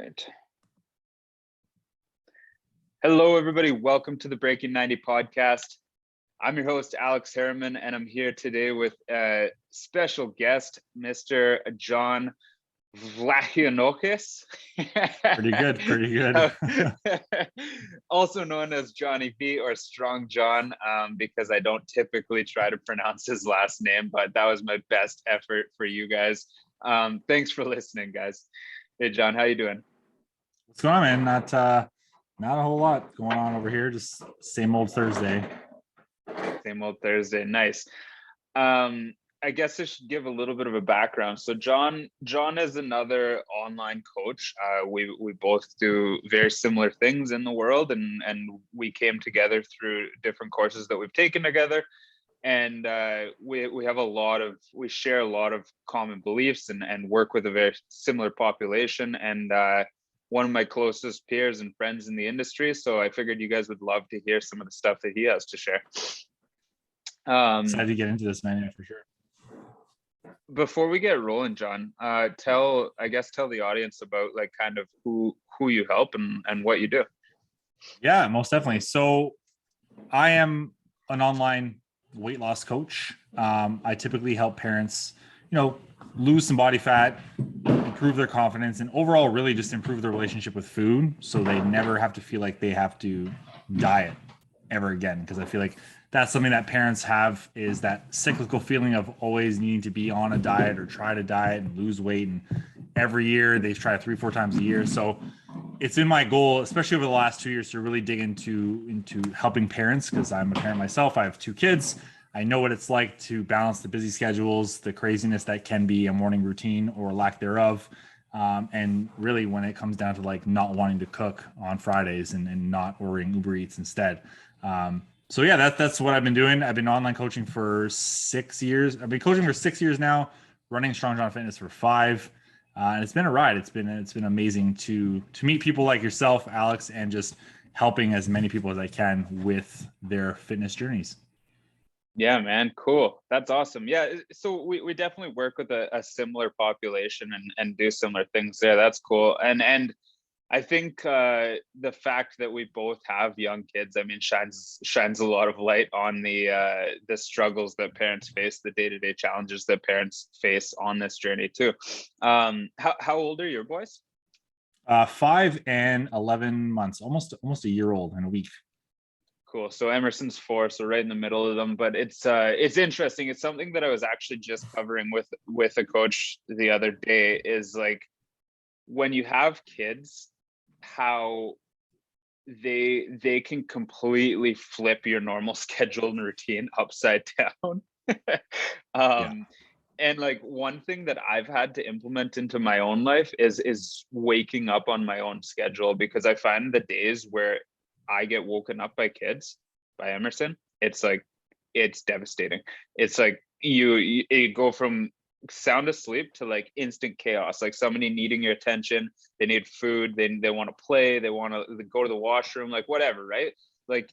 right. Hello, everybody. Welcome to the Breaking 90 podcast. I'm your host, Alex Harriman, and I'm here today with a special guest, Mr. Jon Vlahogiannakos. Pretty good. Also known as Johnny V or Strong Jon, because I don't typically try to pronounce his last name, but that was my best effort for you guys. Thanks for listening, guys. Hey, Jon, how you doing? What's going on, man? Not a whole lot going on over here. Just same old Thursday. Same old Thursday. Nice. I guess I should give a little bit of a background. So Jon is another online coach. We both do very similar things in the world, and we came together through different courses that we've taken together. And we share a lot of common beliefs and work with a very similar population. And one of my closest peers and friends in the industry. So I figured you guys would love to hear some of the stuff that he has to share. Excited to get into this, man, yeah, for sure. Before we get rolling, Jon, tell the audience about like kind of who you help and what you do. Yeah, most definitely. So I am an online weight loss coach. I typically help parents, lose some body fat, improve their confidence, and overall really just improve their relationship with food so they never have to feel like they have to diet ever again. Because I feel like that's something that parents have, is that cyclical feeling of always needing to be on a diet or try to diet and lose weight. And every year they try 3-4 times a year. So it's been my goal, especially over the last 2 years, to really dig into helping parents, because I'm a parent myself. I have 2 kids. I know what it's like to balance the busy schedules, the craziness that can be a morning routine or lack thereof. And really when it comes down to like not wanting to cook on Fridays and not ordering Uber Eats instead. So yeah, that's what I've been doing. I've been online coaching for 6 years. I've been coaching for 6 years now, running Strong Jon Fitness for 5. And it's been a ride. It's been amazing to meet people like yourself, Alex, and just helping as many people as I can with their fitness journeys. Yeah, man. Cool. That's awesome. Yeah. So we definitely work with a similar population and do similar things there. That's cool. And I think the fact that we both have young kids, I mean, shines a lot of light on the struggles that parents face, the day-to-day challenges that parents face on this journey too. How old are your boys? 5 and 11 months, almost a year old in a week. Cool. So Emerson's 4, so right in the middle of them. But it's interesting. It's something that I was actually just covering with a coach the other day, is like when you have kids, how they can completely flip your normal schedule and routine upside down. And like one thing that I've had to implement into my own life is waking up on my own schedule, because I find the days where I get woken up by kids, by Emerson, it's devastating. It's like you go from sound asleep to like instant chaos, like somebody needing your attention. They need food, they want to play, they want to go to the washroom, like whatever, right? Like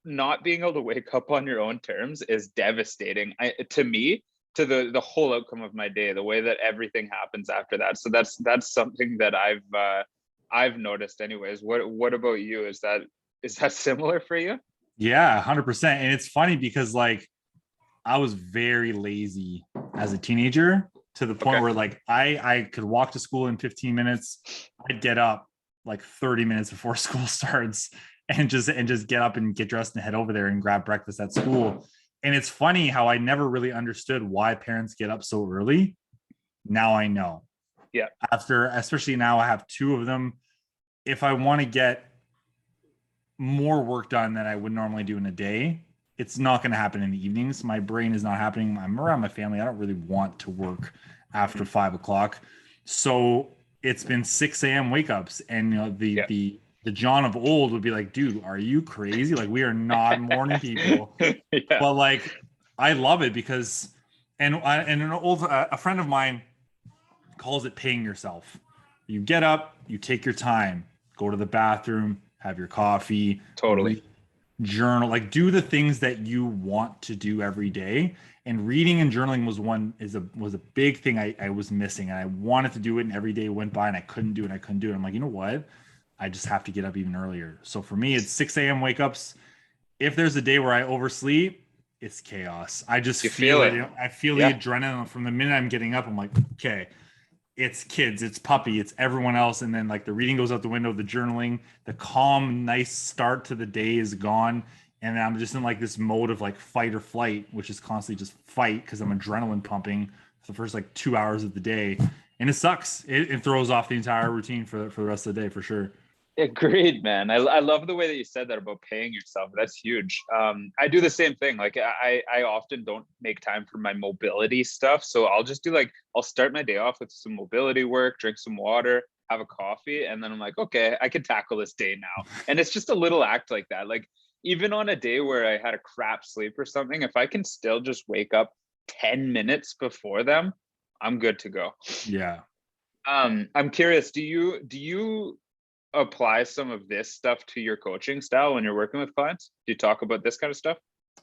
not being able to wake up on your own terms is devastating to me, to the whole outcome of my day, the way that everything happens after that. So that's something that I've noticed anyways. What about you? Is that similar for you? Yeah, 100%. And it's funny because like I was very lazy as a teenager, to the point where like I could walk to school in 15 minutes. I'd get up like 30 minutes before school starts and just get up and get dressed and head over there and grab breakfast at school. And it's funny how I never really understood why parents get up so early. Now I know. Yeah. Especially now I have 2 of them. If I want to get more work done than I would normally do in a day, it's not going to happen in the evenings. My brain is not happening. I'm around my family. I don't really want to work after 5 o'clock. So it's been 6 a.m. wake ups, and the Jon of old would be like, dude, are you crazy? Like, we are not morning people. Yeah. But like, I love it because, a friend of mine calls it paying yourself. You get up, you take your time, go to the bathroom, have your coffee. Totally. journal, like do the things that you want to do every day. And reading and journaling was a big thing I was missing. And I wanted to do it, and every day went by and I couldn't do it. I couldn't do it. I'm like, you know what? I just have to get up even earlier. So for me, it's 6 a.m. wake ups. If there's a day where I oversleep, it's chaos. I just You feel feel it. it. I feel the Yeah. adrenaline from the minute I'm getting up. I'm like, okay, it's kids, it's puppy, it's everyone else. And then like the reading goes out the window, the journaling, the calm, nice start to the day is gone. And I'm just in like this mode of like fight or flight, which is constantly just fight because I'm adrenaline pumping for the first like 2 hours of the day. And it sucks. It throws off the entire routine for the rest of the day for sure. Agreed, man. I love the way that you said that about paying yourself. That's huge. I do the same thing. Like I often don't make time for my mobility stuff. So I'll just do like, I'll start my day off with some mobility work, drink some water, have a coffee. And then I'm like, okay, I can tackle this day now. And it's just a little act like that. Like even on a day where I had a crap sleep or something, if I can still just wake up 10 minutes before them, I'm good to go. Yeah. I'm curious, do you apply some of this stuff to your coaching style when you're working with clients? Do you talk about this kind of stuff?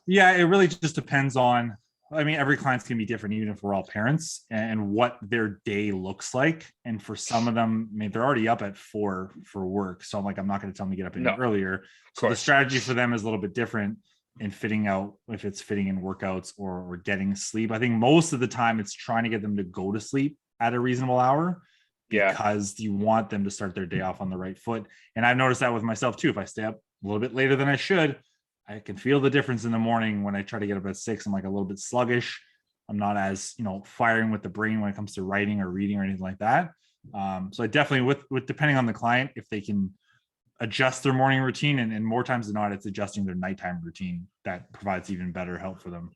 Yeah, it really just depends on, I mean, every client's gonna be different, even if we're all parents, and what their day looks like. And for some of them, I mean, they're already up at 4 for work. So I'm like, I'm not gonna tell them to get up any No, of earlier. So the course. strategy for them is a little bit different in fitting out, if it's fitting in workouts or getting sleep. I think most of the time it's trying to get them to go to sleep at a reasonable hour Yeah. because you want them to start their day off on the right foot. And I've noticed that with myself too. If I stay up a little bit later than I should, I can feel the difference in the morning. When I try to get up at 6, I'm like a little bit sluggish. I'm not as, firing with the brain when it comes to writing or reading or anything like that. So I definitely, with depending on the client, if they can adjust their morning routine, and more times than not, it's adjusting their nighttime routine that provides even better help for them.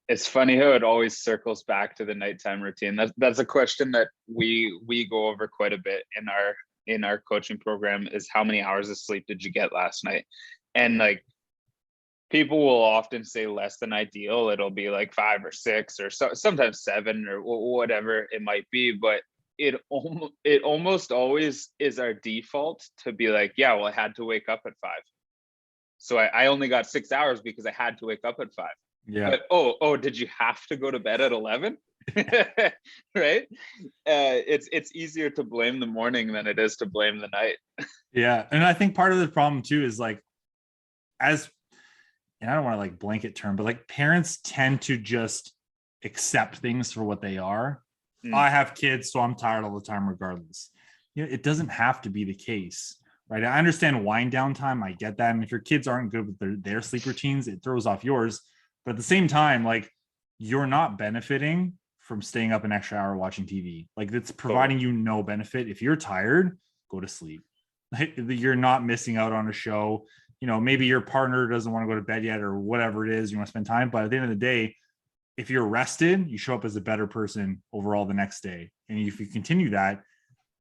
It's funny how it always circles back to the nighttime routine. That's a question that we go over quite a bit in our coaching program, is how many hours of sleep did you get last night? And like people will often say less than ideal. It'll be like 5 or 6 or sometimes 7 or whatever it might be, but it almost always is our default to be like, yeah, well, I had to wake up at 5. So I only got 6 hours because I had to wake up at 5. Yeah. But did you have to go to bed at 11? Right? It's easier to blame the morning than it is to blame the night. Yeah. And I think part of the problem too is like, and I don't want to like blanket term, but like parents tend to just accept things for what they are. I have kids, so I'm tired all the time, regardless. It doesn't have to be the case, right? I understand wind down time. I get that. And if your kids aren't good with their sleep routines, it throws off yours. But at the same time, like you're not benefiting from staying up an extra hour watching TV. Like it's providing you no benefit. If you're tired, go to sleep. You're not missing out on a show. Maybe your partner doesn't want to go to bed yet or whatever it is you want to spend time. But at the end of the day, if you're rested, you show up as a better person overall the next day. And if you continue that,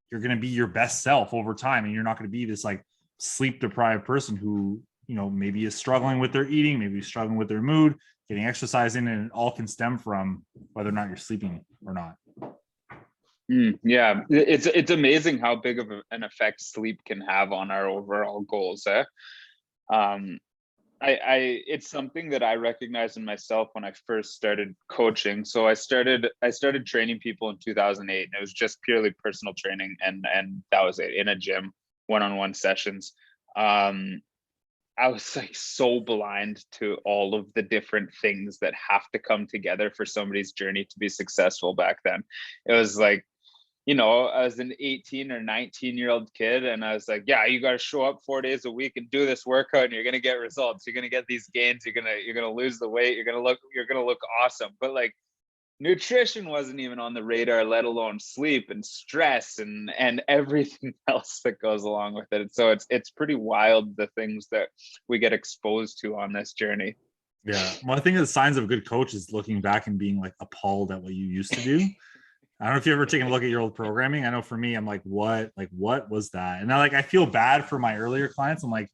you're going to be your best self over time. And you're not going to be this like sleep deprived person who, maybe is struggling with their eating, maybe struggling with their mood, getting exercise in, and it all can stem from whether or not you're sleeping or not. Yeah, it's amazing how big of an effect sleep can have on our overall goals. It's something that I recognized in myself when I first started coaching. So I started training people in 2008, and it was just purely personal training, and that was it, in a gym, one-on-one sessions. I was like so blind to all of the different things that have to come together for somebody's journey to be successful back then. It was like, I was an 18 or 19-year-old kid, and I was like, yeah, you got to show up 4 days a week and do this workout, and you're going to get results. You're going to get these gains. You're going to lose the weight. You're going to look awesome. But like nutrition wasn't even on the radar, let alone sleep and stress and everything else that goes along with it. So it's pretty wild, the things that we get exposed to on this journey. Yeah. Well, I think the signs of a good coach is looking back and being like appalled at what you used to do. I don't know if you've ever taken a look at your old programming. I know for me, I'm like, what was that? And I feel bad for my earlier clients. I'm like,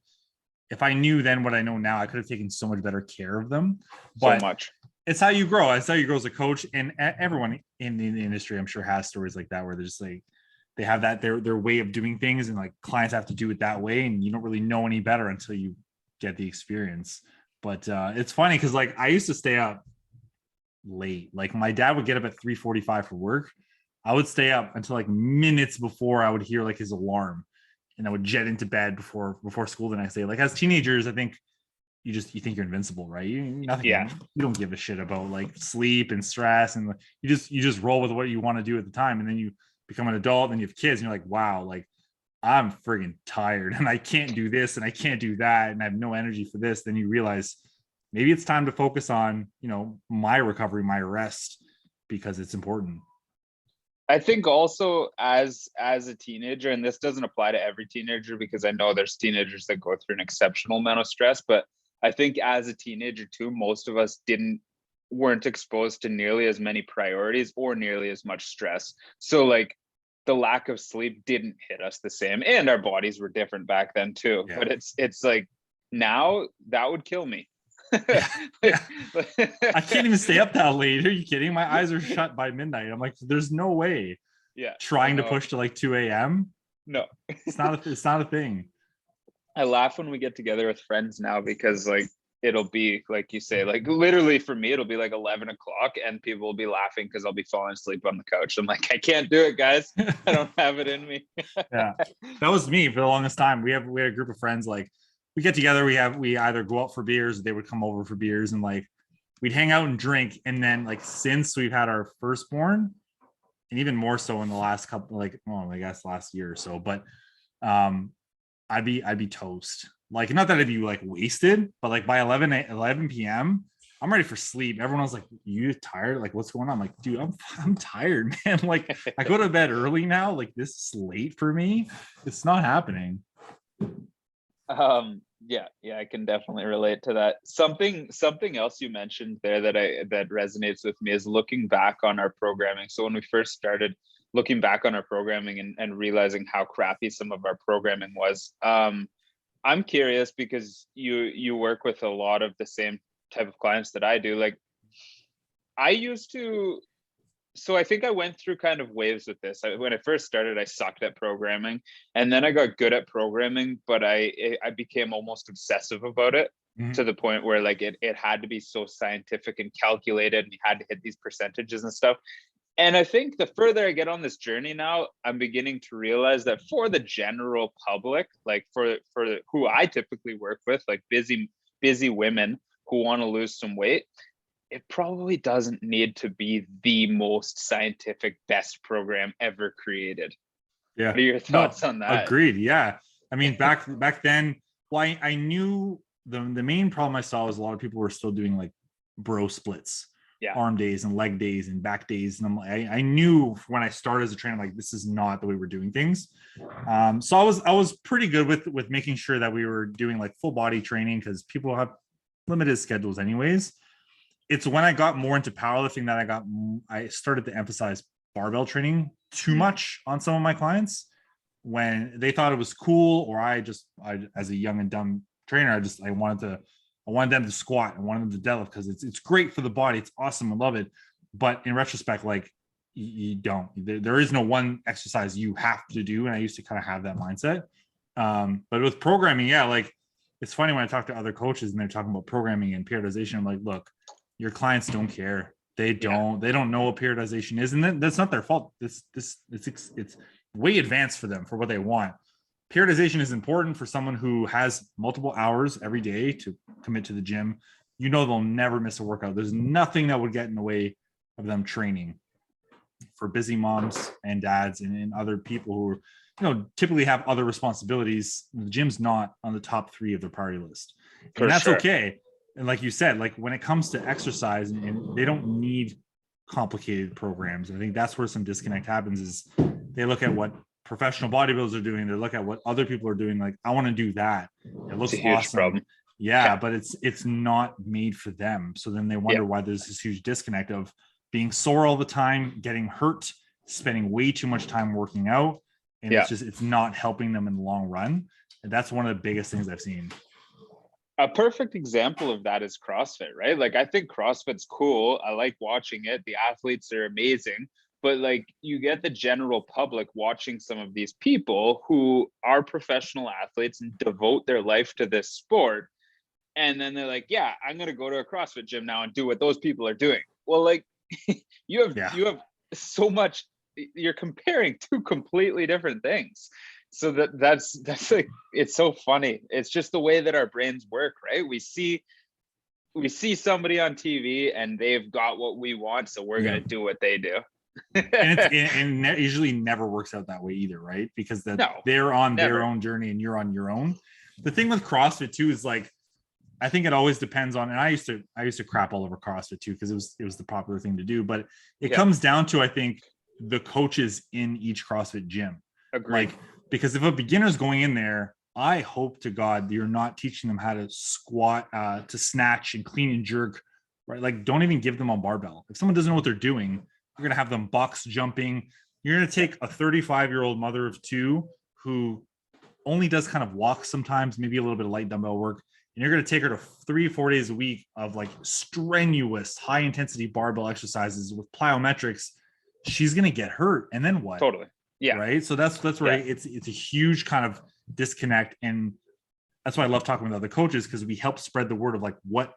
if I knew then what I know now, I could have taken so much better care of them. But so much. It's how you grow. It's how you grow as a coach. And everyone in the industry, I'm sure, has stories like that, where they're just like, they have that their way of doing things, and like clients have to do it that way. And you don't really know any better until you get the experience. But it's funny because like I used to stay up late. Like my dad would get up at 3:45 for work. I would stay up until like minutes before I would hear like his alarm, and I would jet into bed before school the next day. Like as teenagers, I think you think you're invincible, right? You don't give a shit about like sleep and stress, and like, you just roll with what you want to do at the time. And then you become an adult and you have kids and you're like, wow, like I'm friggin' tired and I can't do this and I can't do that and I have no energy for this. Then you realize maybe it's time to focus on, my recovery, my rest, because it's important. I think also as a teenager, and this doesn't apply to every teenager because I know there's teenagers that go through an exceptional amount of stress, but I think as a teenager too, most of us weren't exposed to nearly as many priorities or nearly as much stress. So like the lack of sleep didn't hit us the same, and our bodies were different back then too. Yeah. But it's like now that would kill me. Yeah. I can't even stay up that late. Are you kidding? My eyes are shut by midnight. I'm like, there's no way. Yeah. Trying to push to like 2 a.m. No. It's not a thing. I laugh when we get together with friends now because like it'll be like you say, like literally for me, it'll be like 11 o'clock and people will be laughing because I'll be falling asleep on the couch. I'm like, I can't do it, guys. I don't have it in me. Yeah. That was me for the longest time. We had a group of friends, like we get together, we either go out for beers, or they would come over for beers, and like we'd hang out and drink. And then like since we've had our firstborn, and even more so in the last couple, like, well, I guess last year or so, but I'd be toast. Like, not that I'd be like wasted, but like by 11 p.m. I'm ready for sleep. Everyone was like, you tired? Like, what's going on? I'm like, dude, I'm tired, man. Like, I go to bed early now. Like, this is late for me. It's not happening. Yeah, I can definitely relate to that. Something else you mentioned there that resonates with me is looking back on our programming. So when we first started, looking back on our programming and realizing how crappy some of our programming was. I'm curious because you work with a lot of the same type of clients that I do. Like I used to, so I think I went through kind of waves with this. When I first started, I sucked at programming, and then I got good at programming, but I became almost obsessive about it. Mm-hmm. To the point where like it had to be so scientific and calculated, and you had to hit these percentages and stuff. And I think the further I get on this journey now, I'm beginning to realize that for the general public, like for who I typically work with, like busy women who want to lose some weight, it probably doesn't need to be the most scientific best program ever created. Yeah. What are your thoughts on that? Agreed. Yeah. I mean, back then, well, I knew the main problem I saw was a lot of people were still doing like bro splits. Yeah. Arm days and leg days and back days. And I knew when I started as a trainer, like this is not the way we're doing things. So I was pretty good with making sure that we were doing like full body training, because people have limited schedules anyways. It's when I got more into powerlifting that I started to emphasize barbell training too much on some of my clients, when they thought it was cool, or I as a young and dumb trainer, I wanted them to squat. I wanted them to deadlift because it's great for the body. It's awesome. I love it. But in retrospect, like you don't. There is no one exercise you have to do. And I used to kind of have that mindset. But with programming, yeah, like it's funny when I talk to other coaches and they're talking about programming and periodization. I'm like, look, your clients don't care. They don't know what periodization is, and that's not their fault. It's way advanced for them for what they want. Periodization is important for someone who has multiple hours every day to commit to the gym. They'll never miss a workout. There's nothing that would get in the way of them training. For busy moms and dads and other people who typically have other responsibilities, the gym's not on the top 3 of their priority list. And that's okay. And like you said, like when it comes to exercise, and they don't need complicated programs. I think that's where some disconnect happens, is they look at what professional bodybuilders are doing. They look at what other people are doing. Like, I want to do that. It looks awesome. Problem. Yeah, but it's not made for them. So then they wonder why there's this huge disconnect of being sore all the time, getting hurt, spending way too much time working out. And it's not helping them in the long run. And that's one of the biggest things I've seen. A perfect example of that is CrossFit, right? Like, I think CrossFit's cool. I like watching it. The athletes are amazing. But like, you get the general public watching some of these people who are professional athletes and devote their life to this sport. And then they're like, yeah, I'm going to go to a CrossFit gym now and do what those people are doing. Well, like you have so much, you're comparing two completely different things. So that's like, it's so funny. It's just the way that our brains work, right? We see somebody on TV and they've got what we want, so we're going to do what they do. And it usually never works out that way either, right? Because they're on their own journey and you're on your own. The thing with CrossFit too is like, I think it always depends on, and I used to crap all over CrossFit too, because it was the popular thing to do, but it comes down to, I think, the coaches in each CrossFit gym. Agreed. Like, because if a beginner's going in there, I hope to God you're not teaching them how to squat, to snatch and clean and jerk, right? Like, don't even give them a barbell. If someone doesn't know what they're doing, you're going to have them box jumping. You're going to take a 35-year-old mother of two who only does kind of walks sometimes, maybe a little bit of light dumbbell work, and you're going to take her to 3-4 days a week of like strenuous, high intensity barbell exercises with plyometrics. She's going to get hurt. And then what? Totally. Yeah. Right. So that's where it's a huge kind of disconnect. And that's why I love talking with other coaches, because we help spread the word of like what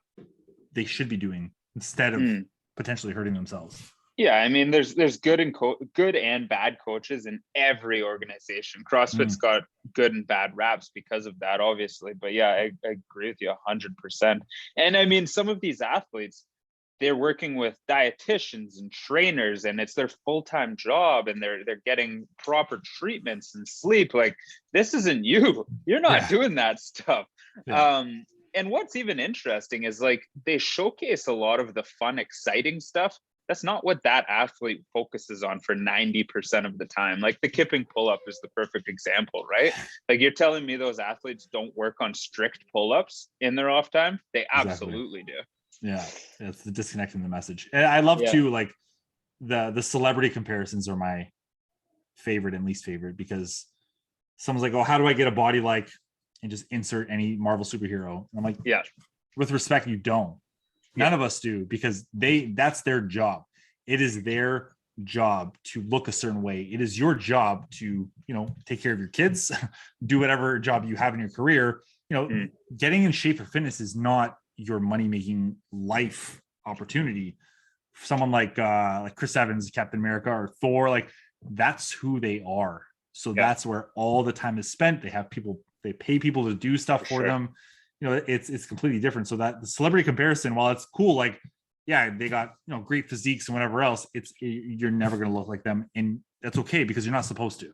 they should be doing instead of potentially hurting themselves. Yeah, I mean, there's good and bad coaches in every organization. CrossFit's got good and bad raps because of that, obviously. But yeah, I agree with you 100%. And I mean, some of these athletes, they're working with dietitians and trainers, and it's their full-time job, and they're getting proper treatments and sleep. Like, this isn't you. You're not doing that stuff. Yeah. And what's even interesting is like they showcase a lot of the fun, exciting stuff. That's not what that athlete focuses on for 90% of the time. Like the kipping pull-up is the perfect example, right? Like, you're telling me those athletes don't work on strict pull-ups in their off time? They absolutely do. Yeah, it's the disconnect in the message. And I love too, like the celebrity comparisons are my favorite and least favorite, because someone's like, oh, how do I get a body like, and just insert any Marvel superhero. And I'm like, yeah, with respect, you don't. None of us do, because that's their job. It is their job to look a certain way. It is your job to, take care of your kids, do whatever job you have in your career. Getting in shape for fitness is not your money-making life opportunity. Someone like Chris Evans, Captain America, or Thor, like that's who they are. So that's where all the time is spent. They have people, they pay people to do stuff for them. It's completely different. So that the celebrity comparison, while it's cool, like, yeah, they got, great physiques and whatever else, you're never going to look like them. And that's okay, because you're not supposed to.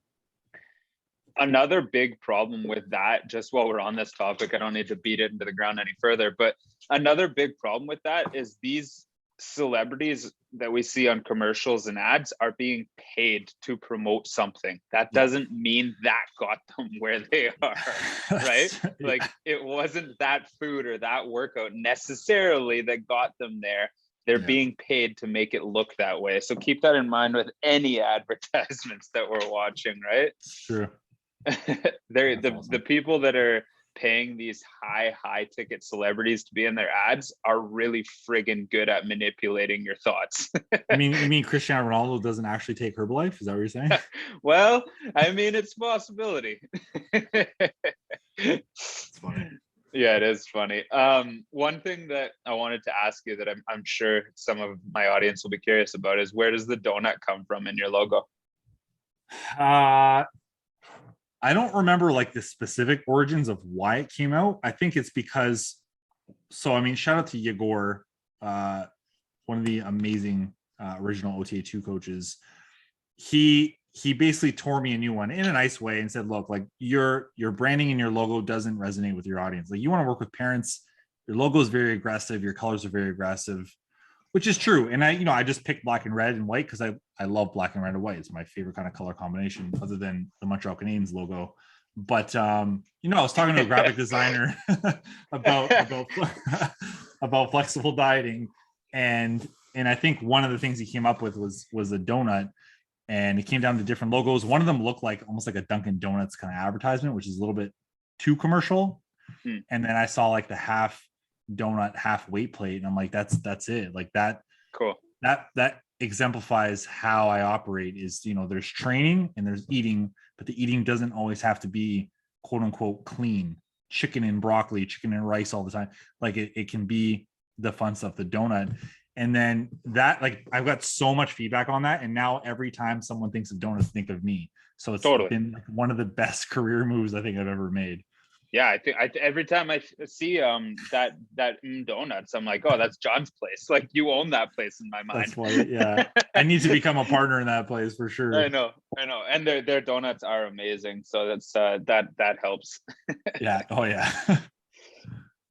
Another big problem with that, just while we're on this topic, I don't need to beat it into the ground any further, but another big problem with that is these celebrities that we see on commercials and ads are being paid to promote something. That doesn't mean that got them where they are, right? Like, it wasn't that food or that workout necessarily that got them there. They're being paid to make it look that way. So keep that in mind with any advertisements that we're watching, right? True. They're the people that are paying these high ticket celebrities to be in their ads are really friggin' good at manipulating your thoughts. You mean Cristiano Ronaldo doesn't actually take Herbalife? Is that what you're saying? Well, I mean, it's a possibility. It's funny. Yeah, it is funny. One thing that I wanted to ask you that I'm sure some of my audience will be curious about is, where does the donut come from in your logo? I don't remember like the specific origins of why it came out. I think it's because, shout out to Yegor, one of the amazing original OTA2 coaches. He basically tore me a new one in a nice way and said, look, like your branding and your logo doesn't resonate with your audience. Like, you want to work with parents, your logo is very aggressive, your colors are very aggressive, which is true. And I just picked black and red and white because I love black and red and white. It's my favorite kind of color combination, other than the Montreal Canadiens logo. But I was talking to a graphic designer about flexible dieting, and I think one of the things he came up with was a donut, and it came down to different logos. One of them looked like almost like a Dunkin' Donuts kind of advertisement, which is a little bit too commercial. And then I saw like the half donut, half weight plate, and I'm like, that's it. Like that. Cool. That exemplifies how I operate. Is there's training and there's eating, but the eating doesn't always have to be quote unquote clean. chicken and broccoli, chicken and rice all the time. Like it can be the fun stuff, the donut. And then that, like, I've got so much feedback on that. And now every time someone thinks of donuts, think of me. So it's Totally. been like one of the best career moves I think I've ever made. Yeah, I think every time I see that donuts, I'm like, oh, that's Jon's place. Like, you own that place in my mind. That's funny. Yeah, I need to become a partner in that place for sure. I know, and their donuts are amazing. So that's that helps. Yeah. Oh yeah.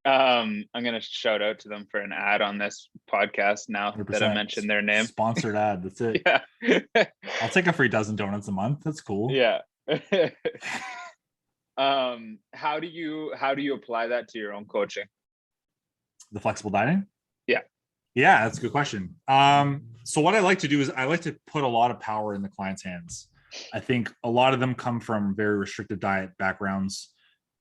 I'm gonna shout out to them for an ad on this podcast now 100%. that I mentioned their name. Sponsored ad. That's it. Yeah. I'll take a free dozen donuts a month. That's cool. Yeah. How do you apply that to your own coaching? The flexible dieting? Yeah. Yeah, that's a good question. So what I like to do is I like to put a lot of power in the client's hands. I think a lot of them come from very restrictive diet backgrounds,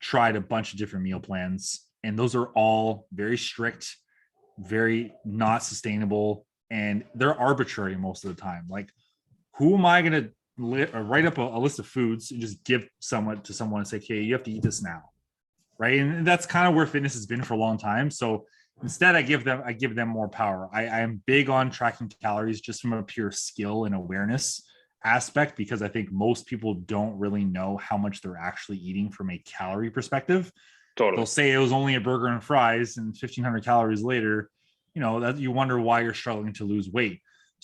tried a bunch of different meal plans, and those are all very strict, very not sustainable, and they're arbitrary most of the time. Like, who am I going to write up a list of foods and just give someone and say, okay, you have to eat this now, right? And that's kind of where fitness has been for a long time. So instead, I give them more power. I am big on tracking calories just from a pure skill and awareness aspect, because I think most people don't really know how much they're actually eating from a calorie perspective. Totally. They'll say it was only a burger and fries, and 1,500 calories later, that you wonder why you're struggling to lose weight.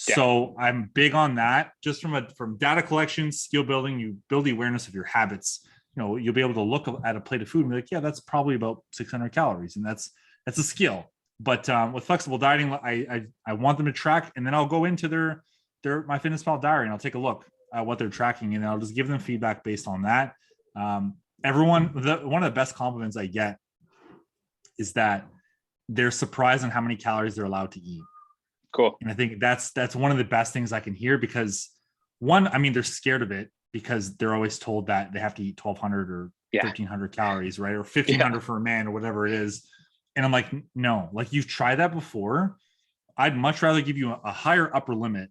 Yeah. So I'm big on that. Just from data collection, skill building, you build the awareness of your habits. You'll be able to look at a plate of food and be like, yeah, that's probably about 600 calories, and that's a skill. But with flexible dieting, I want them to track, and then I'll go into their MyFitnessPal diary and I'll take a look at what they're tracking, and I'll just give them feedback based on that. One of the best compliments I get is that they're surprised on how many calories they're allowed to eat. Cool. And I think that's one of the best things I can hear, because one, I mean, they're scared of it because they're always told that they have to eat 1,200 or 1,500 calories, right? Or 1,500 for a man or whatever it is. And I'm like, no, like, you've tried that before. I'd much rather give you a higher upper limit.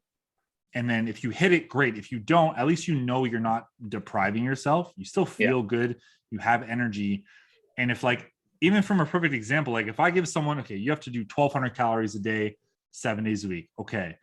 And then if you hit it, great. If you don't, at least you're not depriving yourself. You still feel good. You have energy. And if, like, even from a perfect example, like if I give someone, okay, you have to do 1,200 calories a day, 7 days a week. Okay.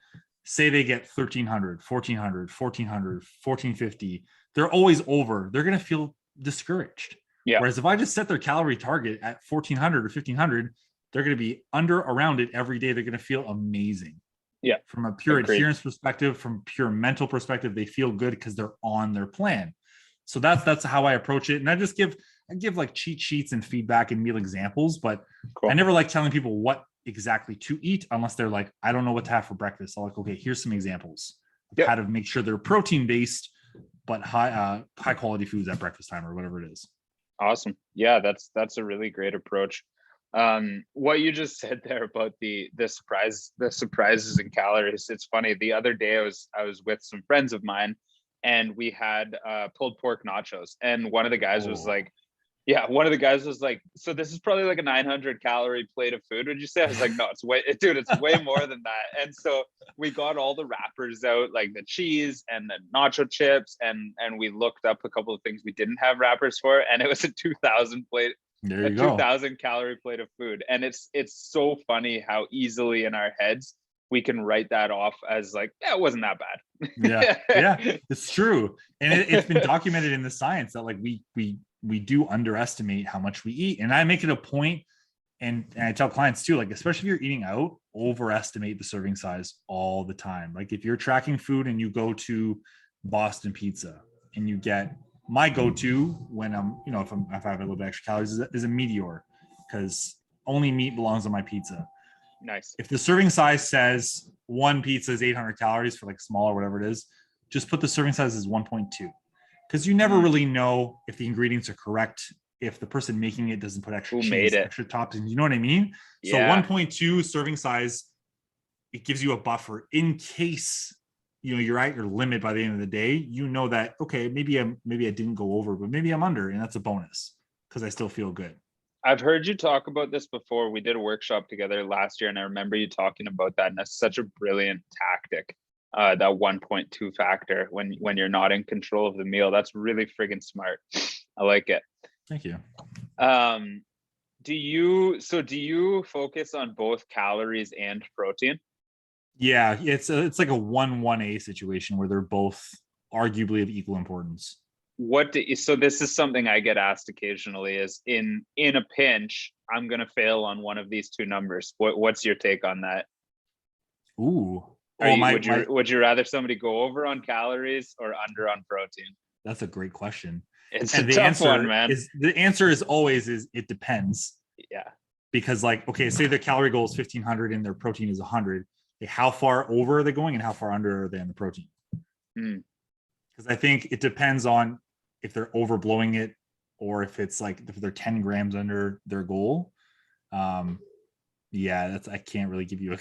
Say they get 1,300, 1,400, 1,400, 1,450. They're always over. They're going to feel discouraged. Yeah. Whereas if I just set their calorie target at 1,400 or 1,500, they're going to be around it every day. They're going to feel amazing. Yeah. From a pure adherence perspective, from pure mental perspective, they feel good because they're on their plan. So that's how I approach it. And I just give like cheat sheets and feedback and meal examples, but cool. I never like telling people what exactly to eat unless they're like, I don't know what to have for breakfast. I'm like, okay, here's some examples of how to make sure they're protein based, but high quality foods at breakfast time or whatever it is. Awesome. Yeah, that's a really great approach. What you just said there about the surprises in calories, it's funny. The other day I was with some friends of mine, and we had pulled pork nachos, and one of the guys was like, so this is probably like a 900 calorie plate of food, would you say? I was like, no, it's way more than that. And so we got all the wrappers out, like the cheese and the nacho chips, and we looked up a couple of things we didn't have wrappers for, and it was a 2,000 calorie plate of food. And it's so funny how easily in our heads we can write that off as like, it wasn't that bad. Yeah, it's true. And it's been documented in the science that, like, we do underestimate how much we eat. And I make it a point, and I tell clients too, like, especially if you're eating out, overestimate the serving size all the time. Like, if you're tracking food and you go to Boston Pizza and you get, my go-to when I'm, if I have a little bit extra calories is a Meteor, because only meat belongs on my pizza. Nice. If the serving size says one pizza is 800 calories for like small or whatever it is, just put the serving size as 1.2, because you never really know if the ingredients are correct, if the person making it doesn't put extra cheese, extra toppings. You know what I mean? Yeah. So 1.2 serving size, it gives you a buffer in case you're at your limit by the end of the day. That, okay, maybe I didn't go over, but maybe I'm under, and that's a bonus because I still feel good. I've heard you talk about this before. We did a workshop together last year, and I remember you talking about that. And that's such a brilliant tactic, that 1.2 factor when you're not in control of the meal. That's really friggin' smart. I like it. Thank you. Um, do you focus on both calories and protein? Yeah, it's like a 1-1A situation where they're both arguably of equal importance. So this is something I get asked occasionally, is in a pinch, I'm going to fail on one of these two numbers. What's your take on that? Ooh. Are Oh, you, my would you rather somebody go over on calories or under on protein? that's a great question. It's a And the tough one, answer man. is always it depends. Yeah. Because like, okay, say the calorie goal is 1500 and their protein is 100. How far over are they going and how far under are they on the protein? Because I think it depends on if they're overblowing it or if it's like if they're 10 grams under their goal. Yeah, I can't really give you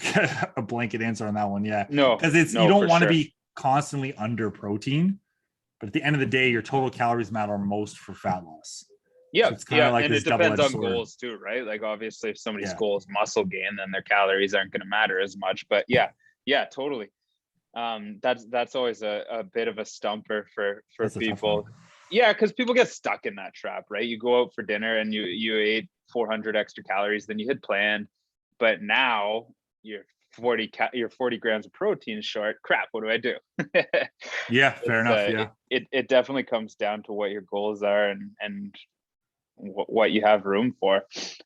a blanket answer on that one. Yeah, No, because no, you don't for want to sure. be constantly under protein, but at the end of the day, your total calories matter most for fat loss. Yeah, So it's kind of like and this it depends double-edged on sword. goals too, right? Like obviously, if somebody's Yeah. goal is muscle gain, then their calories aren't going to matter as much. But yeah, totally. That's always a bit of a stumper for That's a tough people. one. Yeah, because people get stuck in that trap, right? You go out for dinner and you ate 400 extra calories, then you had planned, but now you're 40 grams of protein short. Crap, what do I do? Yeah, fair enough. Yeah. It definitely comes down to what your goals are and what you have room for.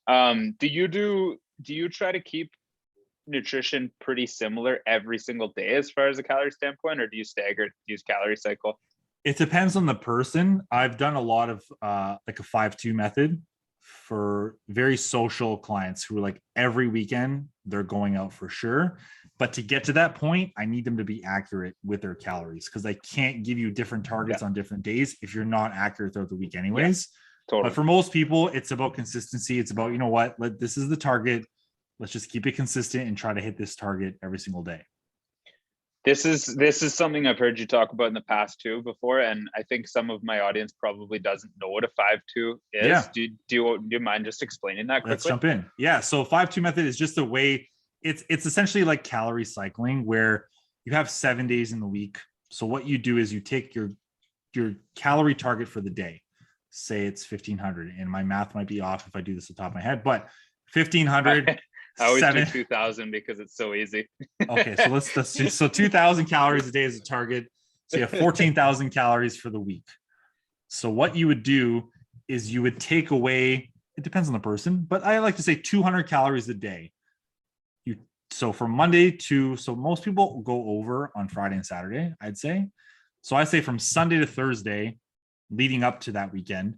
Do you try to keep nutrition pretty similar every single day as far as a calorie standpoint, or do you stagger, use Calorie Cycle? It depends on the person. I've done a lot of like a 5-2 method for very social clients who are like every weekend they're going out for sure. But to get to that point, I need them to be accurate with their calories because I can't give you different targets on different days if you're not accurate throughout the week anyways. Totally. But for most people, it's about consistency. It's about, you know what, this is the target. Let's just keep it consistent and try to hit this target every single day. This is something I've heard you talk about in the past too before, and I think some of my audience probably doesn't know what a 5-2 is. Yeah. Do you mind just explaining that quickly? Let's jump in. Yeah. So 5-2 method is just a way, it's essentially like calorie cycling where you have 7 days in the week. So what you do is you take your calorie target for the day. Say it's 1500, and my math might be off if I do this off the top of my head, but 1500. I always do 2000 because it's so easy. Okay, so let's do, so 2000 calories a day is a target. So you have 14,000 calories for the week. So what you would do is you would take away, it depends on the person, but I like to say 200 calories a day. So from Monday so most people go over on Friday and Saturday, I'd say. So I say from Sunday to Thursday, leading up to that weekend,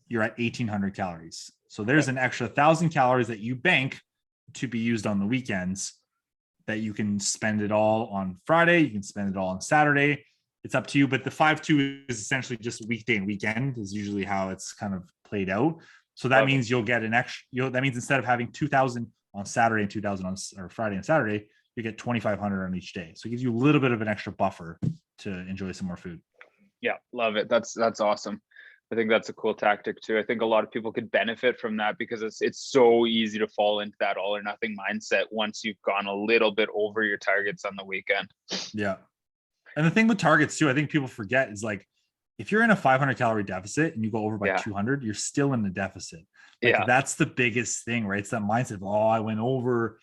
you're at 1,800 calories. So there's an extra 1,000 calories that you bank to be used on the weekends that you can spend it all on Friday. You can spend it all on Saturday. It's up to you. But the 5-2 is essentially just weekday and weekend is usually how it's kind of played out. So that means you'll get an extra, that means instead of having 2,000 on Saturday and 2,000 on or Friday and Saturday, you get 2,500 on each day. So it gives you a little bit of an extra buffer to enjoy some more food. Yeah, love it. That's awesome. I think that's a cool tactic too. I think a lot of people could benefit from that because it's so easy to fall into that all or nothing mindset once you've gone a little bit over your targets on the weekend. Yeah. And the thing with targets too, I think people forget is like, if you're in a 500 calorie deficit and you go over by 200, you're still in the deficit. Like that's the biggest thing, right? It's that mindset of, oh, I went over,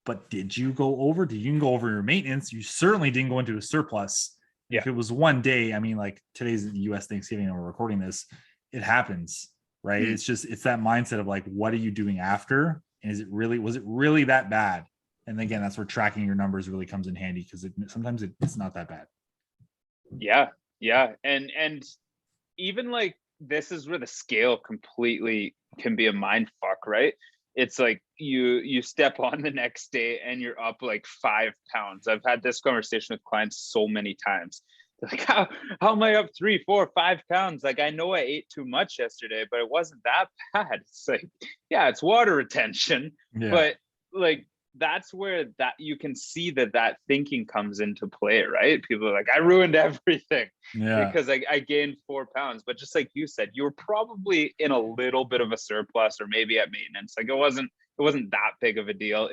but did you go over? Did you go over your maintenance? You certainly didn't go into a surplus. If it was one day, I mean, like today's US Thanksgiving and we're recording this, it happens, right? It's that mindset of like, what are you doing after? And was it really that bad? And again, that's where tracking your numbers really comes in handy because sometimes it's not that bad. Yeah. And even like, this is where the scale completely can be a mind fuck, right? It's like you step on the next day and you're up like 5 pounds. I've had this conversation with clients so many times. They're like, how am I up 3, 4, 5 pounds? Like, I know I ate too much yesterday, but it wasn't that bad. It's like, yeah, it's water retention, but like, that's where that you can see that thinking comes into play, right? People are like, I ruined everything because I gained 4 pounds. But just like you said, you were probably in a little bit of a surplus or maybe at maintenance. Like it wasn't that big of a deal.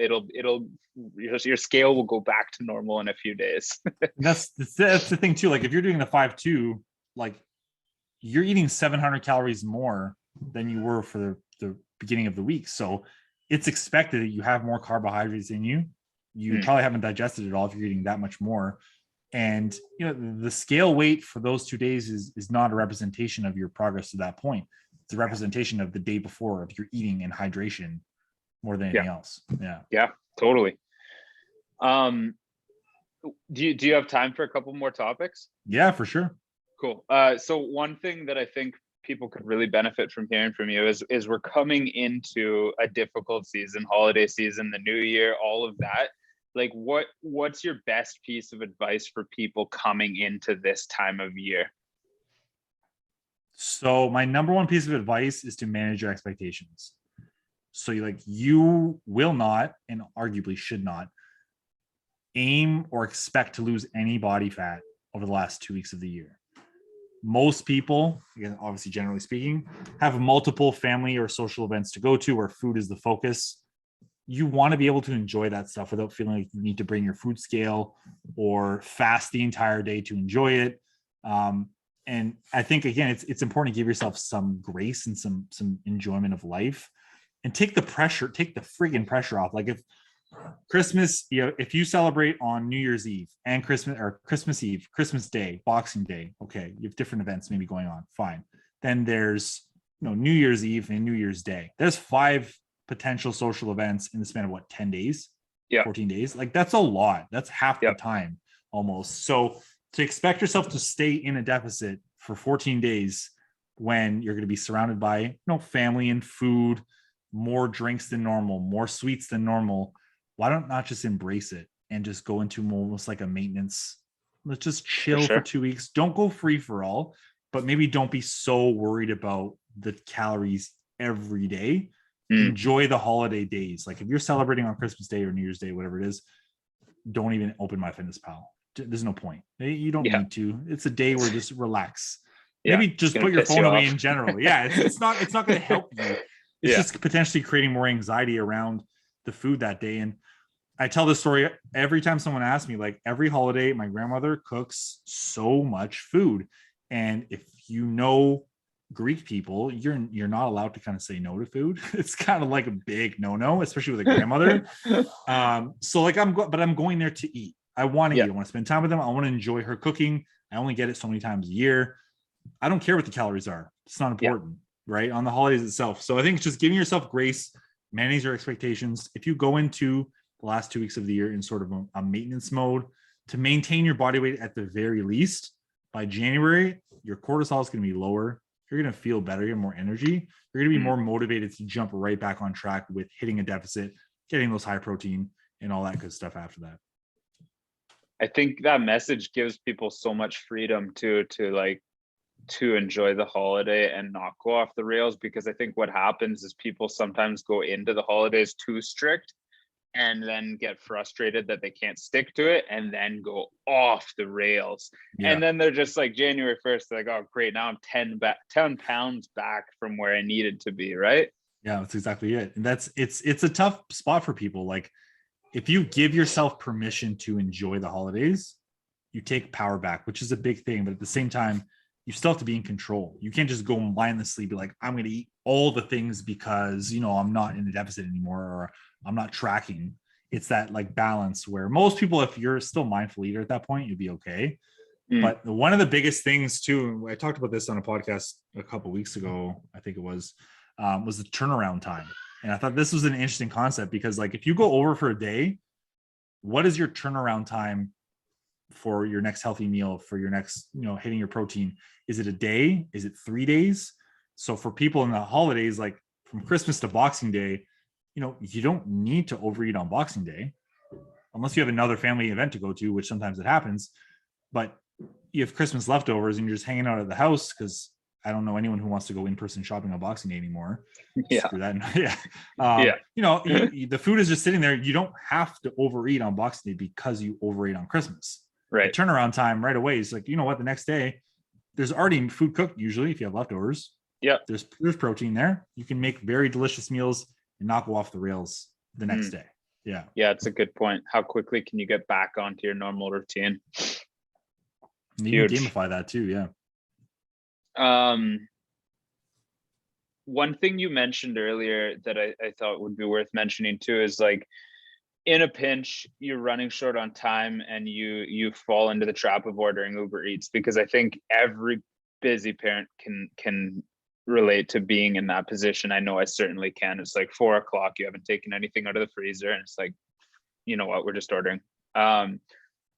Your scale will go back to normal in a few days. that's the thing too. Like if you're doing the 5-2, like you're eating 700 calories more than you were for the beginning of the week. So it's expected that you have more carbohydrates in you. You probably haven't digested it all if you're eating that much more. And the scale weight for those 2 days is not a representation of your progress to that point. It's a representation of the day before of your eating and hydration more than anything else. Yeah, totally. Do you have time for a couple more topics? Yeah, for sure. Cool. So one thing that I think people could really benefit from hearing from you is we're coming into a difficult season, holiday season, the new year, all of that. Like what's your best piece of advice for people coming into this time of year? So my number one piece of advice is to manage your expectations. So you will not, and arguably should not, aim or expect to lose any body fat over the last 2 weeks of the year. Most people, again, obviously generally speaking, have multiple family or social events to go to where food is the focus. You want to be able to enjoy that stuff without feeling like you need to bring your food scale or fast the entire day to enjoy it. And I think, again, it's important to give yourself some grace and some enjoyment of life, and take the friggin' pressure off. Like if Christmas, if you celebrate on New Year's Eve and Christmas Eve, Christmas Day, Boxing Day, okay, you have different events maybe going on, fine. Then there's New Year's Eve and New Year's Day. There's 5 potential social events in the span of 10 days, 14 days. Like that's a lot. That's half the time almost. So to expect yourself to stay in a deficit for 14 days when you're going to be surrounded by family and food, more drinks than normal, more sweets than normal, why don't not just embrace it and just go into almost like a maintenance? Let's just chill for 2 weeks. Don't go free for all, but maybe don't be so worried about the calories every day. Enjoy the holiday days. Like if you're celebrating on Christmas Day or New Year's Day, whatever it is, don't even open MyFitnessPal. There's no point. You don't need to. It's a day where just relax. Maybe just put your phone away in general. Yeah, it's not going to help you. It's just potentially creating more anxiety around the food that day. And I tell this story every time someone asks me, like every holiday, my grandmother cooks so much food. And if Greek people, you're not allowed to kind of say no to food. It's kind of like a big no-no, especially with a grandmother. So like I'm going there to eat. I want to eat. I want to spend time with them. I want to enjoy her cooking. I only get it so many times a year. I don't care what the calories are. It's not important, right? On the holidays itself. So I think just giving yourself grace, manage your expectations. If you go into the last 2 weeks of the year in sort of a maintenance mode to maintain your body weight at the very least, by January, your cortisol is going to be lower. You're going to feel better. You have more energy. You're going to be more motivated to jump right back on track with hitting a deficit, getting those high protein and all that good stuff after that. I think that message gives people so much freedom to enjoy the holiday and not go off the rails, because I think what happens is people sometimes go into the holidays too strict and then get frustrated that they can't stick to it and then go off the rails. And then they're just like January 1st, they're like, oh great, now I'm 10 pounds back from where I needed to be, right? Yeah, that's exactly it. And it's a tough spot for people. Like if you give yourself permission to enjoy the holidays, you take power back, which is a big thing. But at the same time, you still have to be in control. You can't just go mindlessly be like, I'm going to eat all the things because, I'm not in a deficit anymore, or I'm not tracking. It's that like balance where most people, if you're still mindful eater at that point, you'd be okay. But one of the biggest things too, and I talked about this on a podcast a couple of weeks ago, I think it was the turnaround time. And I thought this was an interesting concept because like, if you go over for a day, what is your turnaround time for your next healthy meal, for your next, hitting your protein? Is it a day? Is it 3 days? So for people in the holidays, like from Christmas to Boxing Day, you don't need to overeat on Boxing Day unless you have another family event to go to, which sometimes it happens. But you have Christmas leftovers and you're just hanging out at the house, because I don't know anyone who wants to go in-person shopping on Boxing Day anymore. Screw that. The food is just sitting there. You don't have to overeat on Boxing Day because you overeat on Christmas. Right. The turnaround time right away is like, the next day there's already food cooked. Usually if you have leftovers, there's protein there. You can make very delicious meals and not go off the rails the next day. Yeah, it's a good point. How quickly can you get back onto your normal routine? You can gamify that too. one thing you mentioned earlier that I thought would be worth mentioning too is like, in a pinch, you're running short on time and you fall into the trap of ordering Uber Eats, because I think every busy parent can relate to being in that position. I know I certainly can. It's like 4 o'clock, you haven't taken anything out of the freezer, and it's like, you know what, we're just ordering.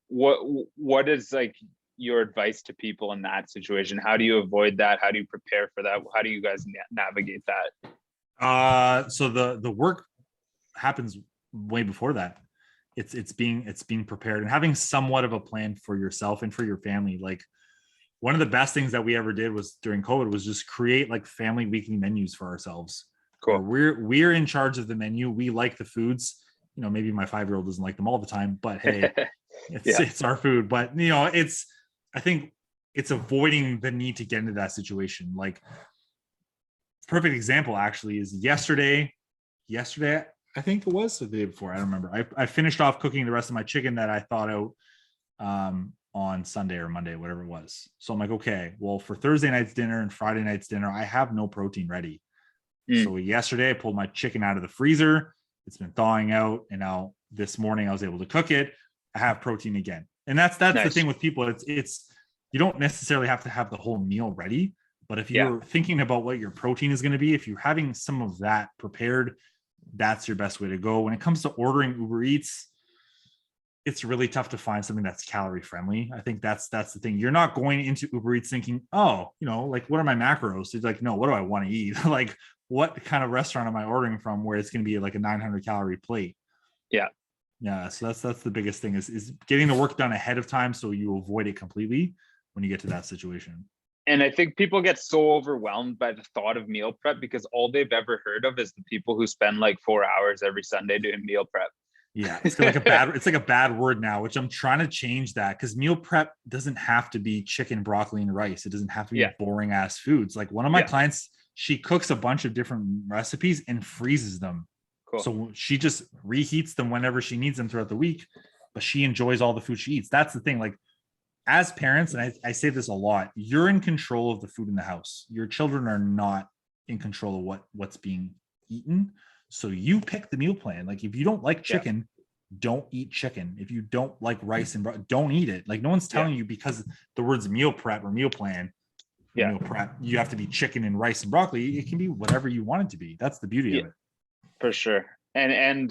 What is like your advice to people in that situation? How do you avoid that? How do you prepare for that? How do you guys navigate that? So the work happens way before that. It's being prepared and having somewhat of a plan for yourself and for your family. Like, one of the best things that we ever did was during COVID was just create like family weekly menus for ourselves. Cool. We're in charge of the menu. We like the foods. You know, maybe my 5-year-old doesn't like them all the time, but hey, it's our food. But you know, I think it's avoiding the need to get into that situation. Like, perfect example actually is yesterday, I think it was, the day before, I don't remember. I finished off cooking the rest of my chicken that I thought out on Sunday or Monday, whatever it was. So I'm like, okay, well, for Thursday night's dinner and Friday night's dinner, I have no protein ready. So yesterday I pulled my chicken out of the freezer. It's been thawing out, and now this morning I was able to cook it. I have protein again. And that's nice. The thing with people. It's you don't necessarily have to have the whole meal ready, but if you're thinking about what your protein is going to be, if you're having some of that prepared, that's your best way to go. When it comes to ordering Uber Eats, it's really tough to find something that's calorie friendly. I think that's the thing. You're not going into Uber Eats thinking, oh, you know, like, what are my macros? It's like, no, what do I want to eat? Like, what kind of restaurant am I ordering from where it's going to be like a 900 calorie plate? Yeah. So that's the biggest thing is getting the work done ahead of time, so you avoid it completely when you get to that situation. And I think people get so overwhelmed by the thought of meal prep because all they've ever heard of is the people who spend like 4 hours every Sunday doing meal prep. Yeah, it's like a bad word now, which I'm trying to change that, because meal prep doesn't have to be chicken, broccoli, and rice. It doesn't have to be boring ass foods. Like, one of my clients, she cooks a bunch of different recipes and freezes them. Cool. So she just reheats them whenever she needs them throughout the week, but she enjoys all the food she eats. That's the thing. Like, as parents, and I say this a lot, you're in control of the food in the house. Your children are not in control of what's being eaten. So you pick the meal plan. Like, if you don't like chicken, don't eat chicken. If you don't like rice and don't eat it. Like, no one's telling you because the words meal prep or meal plan, meal prep, you have to be chicken and rice and broccoli. It can be whatever you want it to be. That's the beauty of it. For sure. And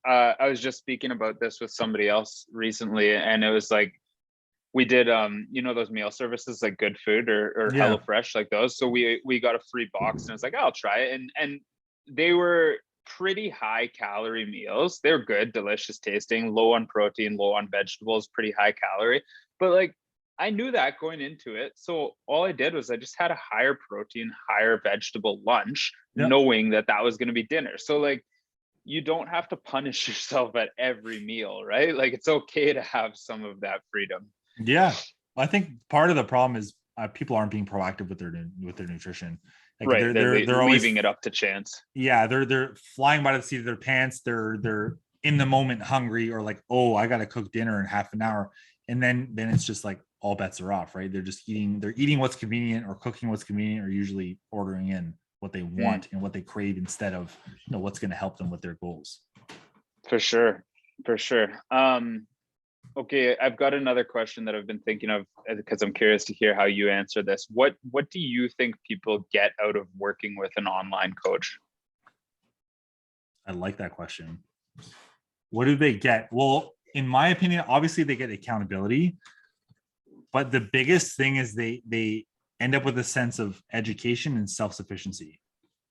I was just speaking about this with somebody else recently, and it was like, we did you know, those meal services like Good Food or HelloFresh, like those. So we got a free box, and I was like, oh, I'll try it. And they were pretty high calorie meals. They're good, delicious tasting, low on protein, low on vegetables, pretty high calorie. But like, I knew that going into it. So all I did was I just had a higher protein, higher vegetable lunch, knowing that was going to be dinner. So like, you don't have to punish yourself at every meal, right? Like, it's okay to have some of that freedom. Yeah. I think part of the problem is people aren't being proactive with their nutrition. Like, they're always leaving it up to chance. Yeah, they're flying by the seat of their pants. They're in the moment hungry, or like, oh, I gotta cook dinner in half an hour, and then it's just like all bets are off, right? They're eating what's convenient or cooking what's convenient, or usually ordering in what they want and what they crave instead of, you know, what's going to help them with their goals. For sure. Okay, I've got another question that I've been thinking of because I'm curious to hear how you answer this. What do you think people get out of working with an online coach? I like that question. What do they get? Well, in my opinion, obviously they get accountability, but the biggest thing is they end up with a sense of education and self-sufficiency.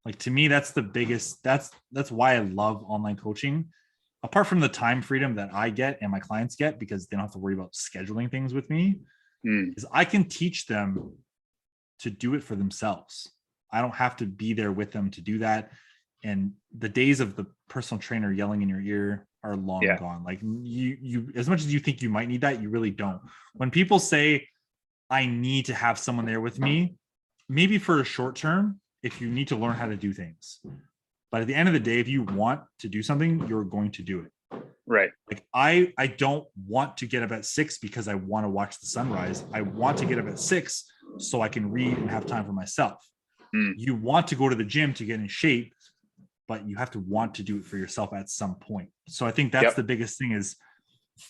Like, to me, that's the biggest, that's why I love online coaching. Apart from the time freedom that I get and my clients get, because they don't have to worry about scheduling things with me, is I can teach them to do it for themselves. I don't have to be there with them to do that. And the days of the personal trainer yelling in your ear are long gone. Like, you as much as you think you might need that, you really don't. When people say, I need to have someone there with me, maybe for a short term, if you need to learn how to do things. But at the end of the day, if you want to do something, you're going to do it. Right. Like, I don't want to get up at 6 because I want to watch the sunrise. I want to get up at 6 so I can read and have time for myself. You want to go to the gym to get in shape, but you have to want to do it for yourself at some point. So I think that's the biggest thing is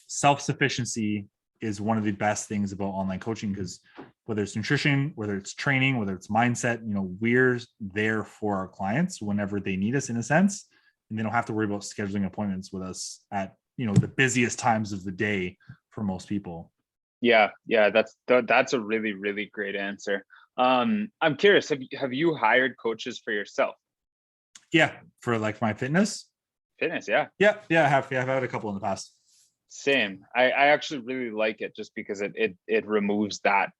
self-sufficiency is one of the best things about online coaching, because whether it's nutrition, whether it's training, whether it's mindset, we're there for our clients whenever they need us in a sense, and they don't have to worry about scheduling appointments with us at, the busiest times of the day for most people. Yeah. That's a really, really great answer. I'm curious, have you hired coaches for yourself? Yeah. For like my fitness. Yeah. Yeah. I have. Yeah. I've had a couple in the past. Same. I actually really like it just because it removes that.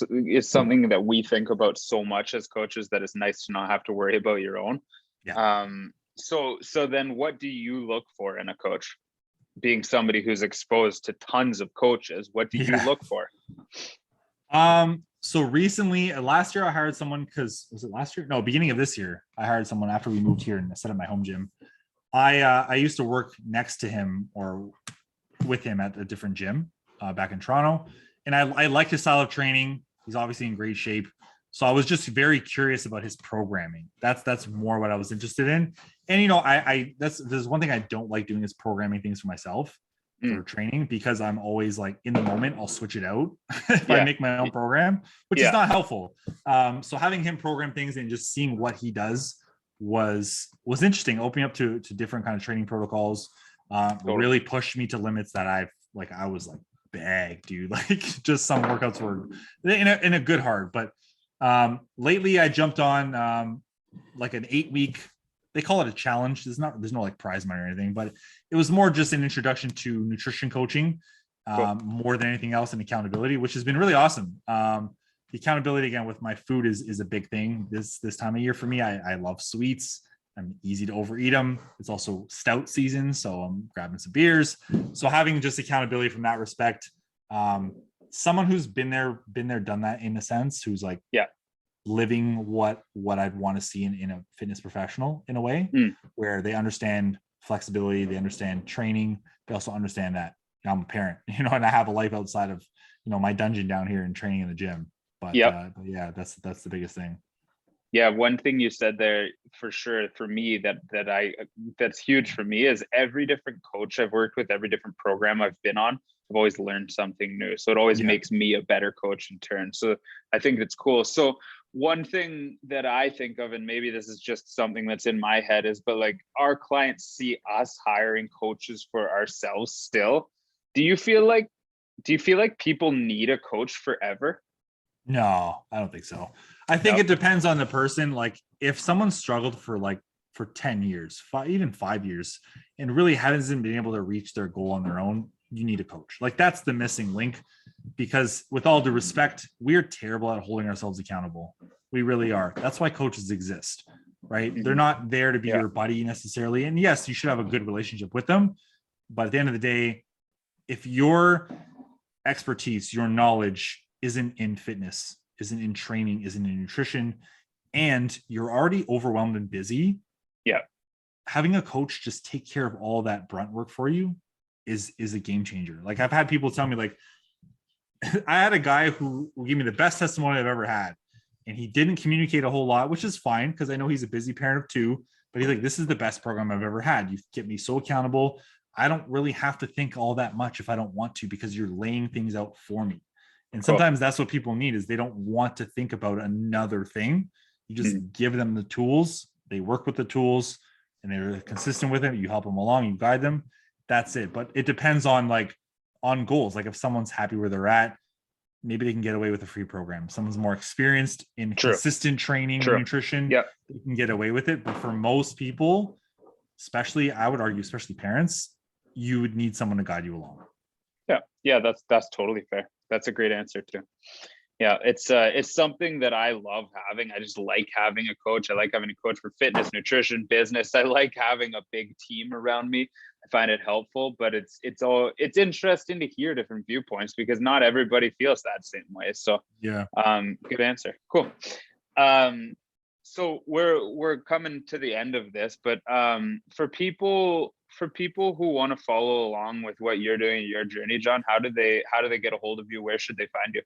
It's something that we think about so much as coaches that it's nice to not have to worry about your own. Yeah. So then what do you look for in a coach? Being somebody who's exposed to tons of coaches, what do you look for? So recently, last year I hired someone, because was it last year? No, beginning of this year, I hired someone after we moved here and I set up my home gym. I used to work next to him or with him at a different gym back in Toronto. And I like his style of training. He's obviously in great shape. So I was just very curious about his programming. That's more what I was interested in. And there's one thing I don't like doing is programming things for myself for training, because I'm always like in the moment, I'll switch it out if I make my own program, which is not helpful. So having him program things and just seeing what he does was interesting, opening up to different kind of training protocols. Really pushed me to limits that I was like, bag, dude. Like just some workouts were in a good heart. But lately I jumped on like an 8-week, they call it a challenge. There's no like prize money or anything, but it was more just an introduction to nutrition coaching, more than anything else, and accountability, which has been really awesome. The accountability again with my food is a big thing this time of year for me. I love sweets. I'm easy to overeat them. It's also stout season, so I'm grabbing some beers. So having just accountability from that respect, someone who's been there, done that in a sense, who's like, living what I'd want to see in a fitness professional in a way where they understand flexibility, they understand training, they also understand that I'm a parent, and I have a life outside of, my dungeon down here and training in the gym. But yeah, that's the biggest thing. Yeah, one thing you said there for sure for me that's huge for me is every different coach I've worked with, every different program I've been on, I've always learned something new. So it always makes me a better coach in turn. So I think it's cool. So one thing that I think of, and maybe this is just something that's in my head, is but like our clients see us hiring coaches for ourselves still. Do you feel like people need a coach forever? No, I don't think so. I think it depends on the person. Like if someone struggled for 10 years, even 5 years, and really hasn't been able to reach their goal on their own, you need a coach. Like that's the missing link, because with all due respect, we're terrible at holding ourselves accountable. We really are. That's why coaches exist, right? They're not there to be your buddy necessarily. And yes, you should have a good relationship with them. But at the end of the day, if your expertise, your knowledge isn't in fitness, isn't in training, isn't in nutrition, and you're already overwhelmed and busy, having a coach just take care of all that brunt work for you is a game changer. Like I've had people tell me, like, I had a guy who gave me the best testimony I've ever had, and he didn't communicate a whole lot, which is fine because I know he's a busy parent of 2, but he's like, this is the best program I've ever had. You get me so accountable. I don't really have to think all that much if I don't want to, because you're laying things out for me. And sometimes that's what people need, is they don't want to think about another thing. You just give them the tools, they work with the tools, and they're consistent with it. You help them along, you guide them. That's it. But it depends on goals. Like if someone's happy where they're at, maybe they can get away with a free program. Someone's more experienced in consistent training and nutrition, they can get away with it. But for most people, especially, I would argue, especially parents, you would need someone to guide you along. Yeah, that's totally fair. That's a great answer too. Yeah, it's something that I love having. I just like having a coach. I like having a coach for fitness, nutrition, business. I like having a big team around me. I find it helpful, but it's interesting to hear different viewpoints, because not everybody feels that same way. So good answer. Cool. So we're coming to the end of this, but for people who want to follow along with what you're doing in your journey, Jon, how do they get a hold of you? Where should they find you?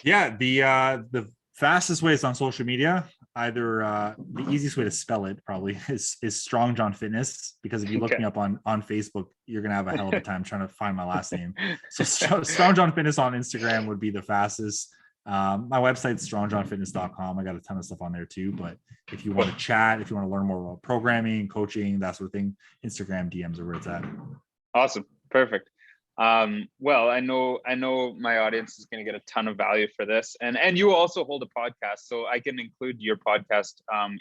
Yeah, the fastest way is on social media. either the easiest way to spell it probably is Strong Jon Fitness, because if you look me up on Facebook, you're gonna have a hell of a time trying to find my last name. So Strong Jon Fitness on Instagram would be the fastest. My website's strongjonfitness.com. I got a ton of stuff on there too. But if you want to chat, if you want to learn more about programming, coaching, that sort of thing, Instagram DMs are where it's at. Awesome. Perfect. Well, I know my audience is going to get a ton of value for this, and you also hold a podcast, so I can include your podcast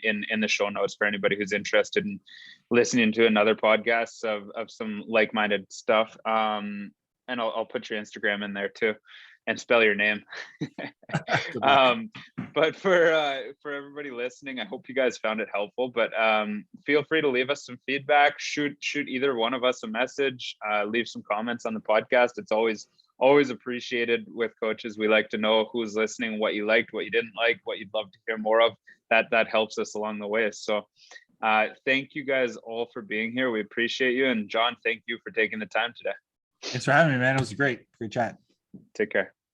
in the show notes for anybody who's interested in listening to another podcast of some like-minded stuff. And I'll put your Instagram in there too, and spell your name. But for everybody listening, I hope you guys found it helpful. But feel free to leave us some feedback. Shoot either one of us a message. Leave some comments on the podcast. It's always appreciated with coaches. We like to know who's listening, what you liked, what you didn't like, what you'd love to hear more of. That helps us along the way. So thank you guys all for being here. We appreciate you. And Jon, thank you for taking the time today. Thanks for having me, man. It was great chat. Take care.